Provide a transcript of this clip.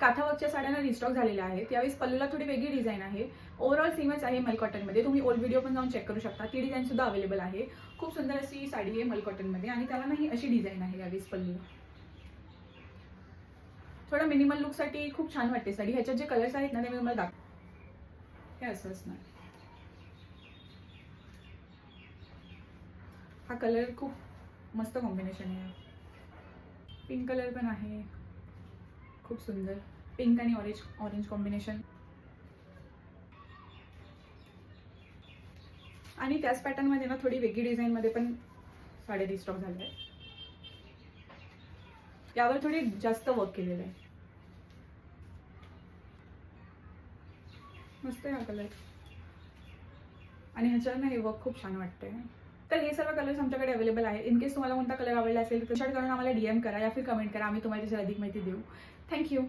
काठावर्कच्या साड्यांना restock झालेल्या आहेत. यावेळेस पल्लूला थोडी वेगळी डिझाईन आहे. ओव्हरऑल सेमच आहे मल कॉटनमध्ये. तुम्ही ओल्ड व्हिडिओ पण जाऊन चेक करू शकता. ती डिझाईन सुद्धा अवेलेबल आहे. खूप सुंदर अशी साडी आहे मल कॉटनमध्ये आणि त्याला नाही अशी डिझाईन आहे यावेळेस पल्लूला. थोडं मिनिमल लुकसाठी खूप छान वाटते साडी. ह्याच्यात जे कलर्स आहेत ना ते मी तुम्हाला दाखवते. हे असं असणार. हा कलर खूप मस्त कॉम्बिनेशन आहे. पिंक कलर पण आहे, खूप सुंदर. पिंक आणि ऑरेंज कॉम्बिनेशन. आणि त्याच पॅटर्नमध्ये ना थोडी वेगळी डिझाईनमध्ये पण साड्या रिस्टॉक झाल्या आहेत. यावर थोडी जास्त वर्क केलेलं आहे. मस्त आहे हा कलर आणि ह्याच्यावर ना हे वर्क खूप छान वाटतंय. तर हे सर्व कलर्स आमच्याकडे अवेलेबल आहे. इन केस तुम्हाला कोणता कलर आवडला असेल तर शॉर्ट करून आम्हाला DM करा या फिर कमेंट करा. आम्ही तुम्हाला त्याची अधिक माहिती देऊ. थँक्यू.